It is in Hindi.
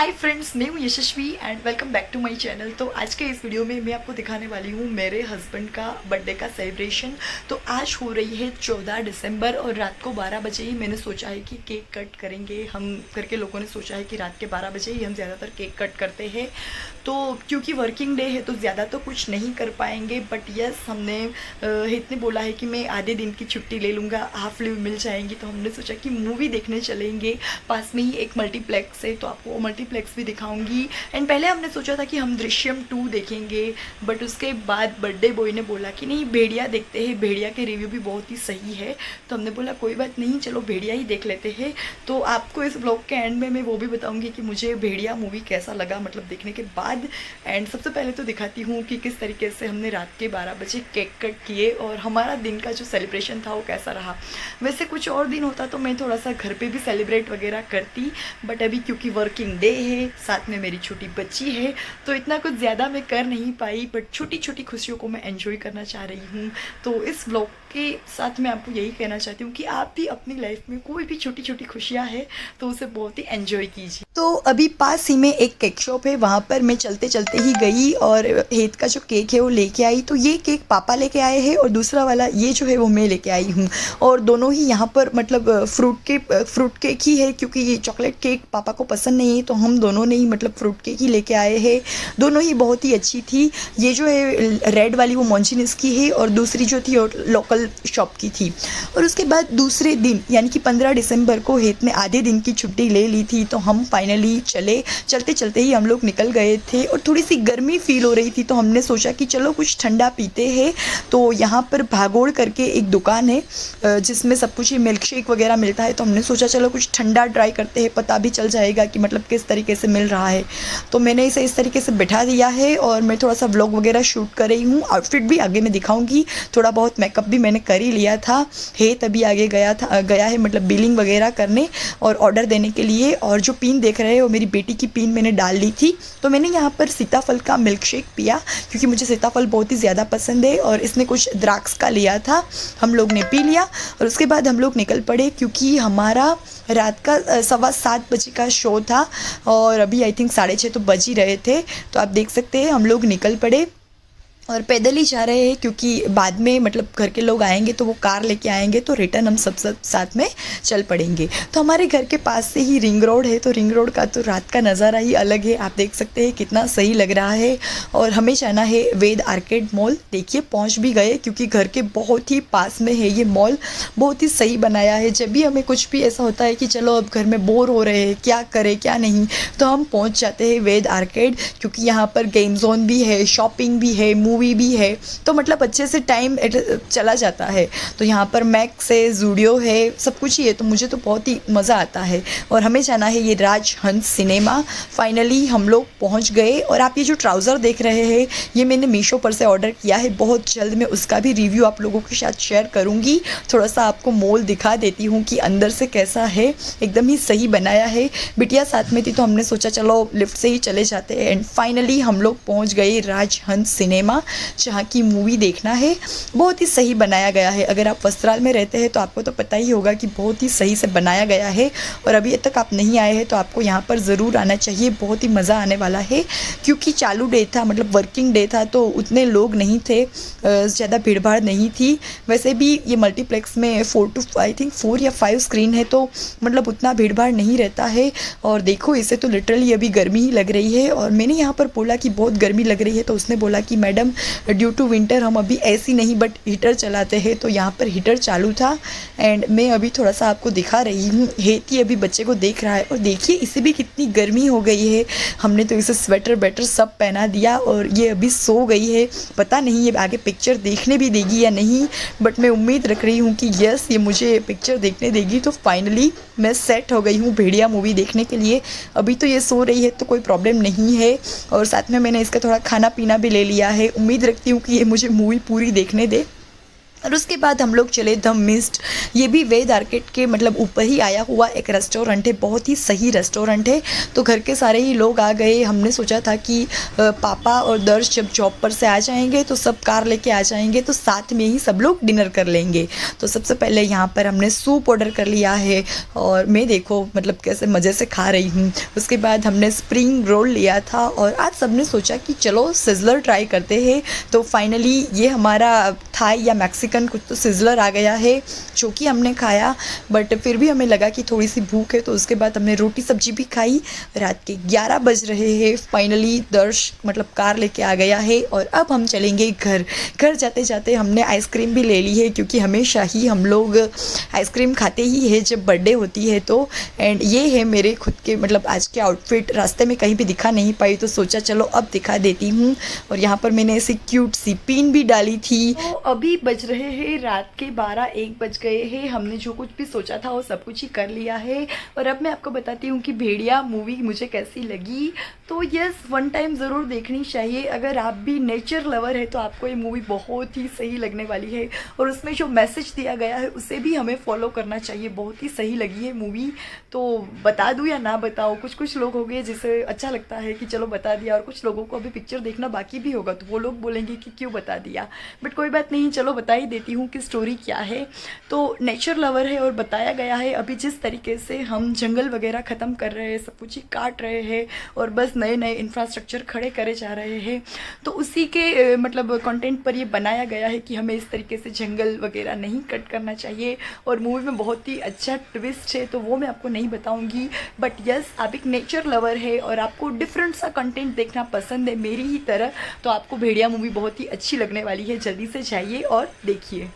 हाय फ्रेंड्स, मैं हूँ Yashasvi and welcome back to my channel. तो आज के इस वीडियो में मैं आपको दिखाने वाली हूँ मेरे हस्बैंड का बर्थडे का सेलिब्रेशन। तो आज हो रही है 14 दिसंबर और रात को 12 बजे ही मैंने सोचा है कि केक कट करेंगे। हम घर के लोगों ने सोचा है कि रात के 12 बजे ही हम ज़्यादातर केक कट करते हैं। तो क्योंकि वर्किंग डे है तो ज़्यादा तो कुछ नहीं कर पाएंगे, बट यस हमने हित ने बोला है कि मैं आधे दिन की छुट्टी ले लूँगा, हाफ लीव मिल जाएंगी। तो हमने सोचा कि मूवी देखने चलेंगे। पास में ही एक मल्टीप्लेक्स है तो आपको मल्टीप्लेक्स भी दिखाऊंगी। एंड पहले हमने सोचा था कि हम दृश्यम 2 देखेंगे, बट उसके बाद बर्थडे बॉय ने बोला कि नहीं भेड़िया देखते हैं, भेड़िया के रिव्यू भी बहुत ही सही है। तो हमने बोला कोई बात नहीं, चलो भेड़िया ही देख लेते हैं। तो आपको इस ब्लॉग के एंड में मैं वो भी बताऊंगी कि मुझे भेड़िया मूवी कैसा लगा, मतलब देखने के बाद। एंड सबसे पहले तो दिखाती हूँ कि किस तरीके से हमने रात के 12 बजे केक कट किए और हमारा दिन का जो सेलिब्रेशन था वो कैसा रहा। वैसे कुछ और दिन होता तो मैं थोड़ा सा घर पे भी सेलिब्रेट वगैरह करती, बट अभी क्योंकि वर्किंग डे है, साथ में मेरी छोटी बच्ची है, तो इतना कुछ ज़्यादा मैं कर नहीं पाई। बट छोटी छोटी खुशियों को मैं एंजॉय करना चाह रही हूँ। तो इस व्लॉग के साथ मैं आपको यही कहना चाहती हूँ कि आप भी अपनी लाइफ में कोई भी छोटी छोटी खुशियाँ हैं तो उसे बहुत ही एंजॉय कीजिए। तो अभी पास ही में एक केक शॉप है, वहाँ पर मैं चलते चलते ही गई और हेत का जो केक है वो लेके आई। तो ये केक पापा लेके आए हैं और दूसरा वाला ये जो है वो मैं लेके आई हूँ। और दोनों ही यहाँ पर मतलब फ्रूट केक ही है, क्योंकि ये चॉकलेट केक पापा को पसंद नहीं है, तो हम दोनों ने ही मतलब फ्रूट केक ही लेके आए हैं। दोनों ही बहुत ही अच्छी थी। ये जो है रेड वाली वो मॉन्जिनिस की है और दूसरी जो थी लोकल शॉप की थी। और उसके बाद दूसरे दिन यानी कि 15 दिसंबर को हेत ने आधे दिन की छुट्टी ले ली थी, तो हम फाइनली चलते चलते ही हम लोग निकल गए थे। और थोड़ी सी गर्मी फील हो रही थी तो हमने सोचा कि चलो कुछ ठंडा पीते हैं। तो यहाँ पर भागोड़ करके एक दुकान है जिसमें सब कुछ ही मिल्क शेक वगैरह मिलता है, तो हमने सोचा चलो कुछ ठंडा ट्राई करते हैं, पता भी चल जाएगा कि मतलब किस तरीके से मिल रहा है। तो मैंने इसे इस तरीके से बैठा दिया है और मैं थोड़ा सा व्लॉग वगैरह शूट कर रही हूँ। आउटफिट भी आगे मैं दिखाऊंगी, थोड़ा बहुत मेकअप भी मैंने कर ही लिया था। तभी आगे गया है मतलब बिलिंग वगैरह करने और ऑर्डर देने के लिए। और जो पिन देख रहे हैं वो मेरी बेटी की पिन मैंने डाल ली थी। तो मैंने यहाँ पर सीताफल का मिल्क शेक पिया, क्योंकि मुझे सीताफल बहुत ही ज़्यादा पसंद है और इसने कुछ द्राक्ष का लिया था, हम लोग ने पी लिया। और उसके बाद हम लोग निकल पड़े, क्योंकि हमारा रात का 7:15 बजे का शो था और अभी आई थिंक 6:30 तो बज ही रहे थे। तो आप देख सकते हैं हम लोग निकल पड़े और पैदल ही जा रहे हैं, क्योंकि बाद में मतलब घर के लोग आएंगे तो वो कार लेके आएंगे, तो रिटर्न हम सब साथ में चल पड़ेंगे। तो हमारे घर के पास से ही रिंग रोड है, तो रिंग रोड का तो रात का नज़ारा ही अलग है। आप देख सकते हैं कितना सही लग रहा है। और हमें जाना है वेद आर्केड मॉल। देखिए पहुंच भी गए, क्योंकि घर के बहुत ही पास में है ये मॉल। बहुत ही सही बनाया है। जब भी हमें कुछ भी ऐसा होता है कि चलो अब घर में बोर हो रहे हैं, क्या करें क्या नहीं, तो हम पहुँच जाते हैं वेद आर्केड, क्योंकि यहाँ पर गेम जोन भी है, शॉपिंग भी है, मूवी भी है, तो मतलब अच्छे से टाइम चला जाता है। तो यहाँ पर मैक्स है, जूडियो है, सब कुछ ही है, तो मुझे तो बहुत ही मज़ा आता है। और हमें जाना है ये राजहंस सिनेमा। फाइनली हम लोग पहुँच गए। और आप ये जो ट्राउज़र देख रहे हैं ये मैंने मीशो पर से ऑर्डर किया है। बहुत जल्द मैं उसका भी रिव्यू आप लोगों के साथ शेयर करूँगी। थोड़ा सा आपको मॉल दिखा देती हूँ कि अंदर से कैसा है, एकदम ही सही बनाया है। बिटिया साथ में थी तो हमने सोचा चलो लिफ्ट से ही चले जाते हैं। एंड फाइनली हम लोग पहुँच गए राजहंस सिनेमा, जहाँ की मूवी देखना है। बहुत ही सही बनाया गया है। अगर आप वस्त्राल में रहते हैं तो आपको तो पता ही होगा कि बहुत ही सही से बनाया गया है। और अभी तक आप नहीं आए हैं तो आपको यहाँ पर ज़रूर आना चाहिए, बहुत ही मज़ा आने वाला है। क्योंकि चालू डे था, मतलब वर्किंग डे था, तो उतने लोग नहीं थे, ज़्यादा भीड़ भाड़ नहीं थी। वैसे भी ये मल्टीप्लेक्स में 4 या 5 स्क्रीन है, तो मतलब उतना भीड़ भाड़ नहीं रहता है। और देखो इसे तो लिटरली अभी गर्मी ही लग रही है। और मैंने यहाँ पर बोला कि बहुत गर्मी लग रही है, तो उसने बोला कि मैडम ड्यू टू विंटर हम अभी ऐसी नहीं बट हीटर चलाते हैं, तो यहाँ पर हीटर चालू था। एंड मैं अभी थोड़ा सा आपको दिखा रही हूँ। हेती अभी बच्चे को देख रहा है और देखिए इसे भी कितनी गर्मी हो गई है। हमने तो इसे स्वेटर सब पहना दिया और ये अभी सो गई है। पता नहीं ये आगे पिक्चर देखने भी देगी या नहीं, बट मैं उम्मीद रख रही हूँ कि यस ये मुझे पिक्चर देखने देगी। तो फाइनली मैं सेट हो गई हूँ भेड़िया मूवी देखने के लिए। अभी तो ये सो रही है तो कोई प्रॉब्लम नहीं है। और साथ में मैंने इसका थोड़ा खाना पीना भी ले लिया है। उम्मीद रखती हूँ कि ये मुझे मूवी पूरी देखने दे। और उसके बाद हम लोग चले द मिस्ट। ये भी वेद आर्केड के मतलब ऊपर ही आया हुआ एक रेस्टोरेंट है, बहुत ही सही रेस्टोरेंट है। तो घर के सारे ही लोग आ गए। हमने सोचा था कि पापा और दर्श जब जॉब पर से आ जाएंगे तो सब कार लेके आ जाएंगे, तो साथ में ही सब लोग डिनर कर लेंगे। तो सबसे पहले यहाँ पर हमने सूप ऑर्डर कर लिया है और मैं देखो मतलब कैसे मज़े से खा रही हूँ। उसके बाद हमने स्प्रिंग रोल लिया था और आज सबने सोचा कि चलो सिज़लर ट्राई करते हैं। तो फाइनली ये हमारा थाई या मैक्सिकन कुछ तो सिज़लर आ गया है जो कि हमने खाया, बट फिर भी हमें लगा कि थोड़ी सी भूख है, तो उसके बाद हमने रोटी सब्जी भी खाई। रात के 11 बज रहे हैं। फाइनली दर्श मतलब कार लेके आ गया है और अब हम चलेंगे घर। घर जाते जाते हमने आइसक्रीम भी ले ली है क्योंकि हमेशा ही हम लोग आइसक्रीम खाते ही है जब बर्थडे होती है तो। एंड ये है मेरे खुद के मतलब आज के आउटफिट। रास्ते में कहीं भी दिखा नहीं पाई तो सोचा चलो अब दिखा देती हूँ। और यहाँ पर मैंने ऐसी क्यूट सी पिन भी डाली थी। तो अभी बज रहे हैं रात के 12-1 बज गए हैं। हमने जो कुछ भी सोचा था वो सब कुछ ही कर लिया है। और अब मैं आपको बताती हूँ कि भेड़िया मूवी मुझे कैसी लगी। तो यस, वन टाइम ज़रूर देखनी चाहिए। अगर आप भी नेचर लवर है तो आपको ये मूवी बहुत ही सही लगने वाली है। और उसमें जो मैसेज दिया गया है उसे भी हमें फॉलो करना चाहिए। बहुत ही सही लगी है मूवी। तो बता दूँ या ना बताओ, कुछ कुछ लोग हो गए जिसे अच्छा लगता है कि चलो बता दिया, और कुछ लोगों को अभी पिक्चर देखना बाकी भी होगा तो वो लोग बोलेंगे कि क्यों बता दिया। बट कोई बात नहीं, चलो बता ही देती हूँ कि स्टोरी क्या है। तो नेचर लवर है और बताया गया है अभी जिस तरीके से हम जंगल वगैरह ख़त्म कर रहे हैं, सब कुछ ही काट रहे हैं और बस नए नए इंफ्रास्ट्रक्चर खड़े करे जा रहे हैं, तो उसी के मतलब कंटेंट पर ये बनाया गया है कि हमें इस तरीके से जंगल वगैरह नहीं कट करना चाहिए। और मूवी में बहुत ही अच्छा ट्विस्ट है तो वो मैं आपको नहीं बताऊंगी। बट यस, आप एक नेचर लवर है और आपको डिफरेंट सा कंटेंट देखना पसंद है मेरी ही तरह, तो आपको भेड़िया मूवी बहुत ही अच्छी लगने वाली है। जल्दी से जाइए और देखिए।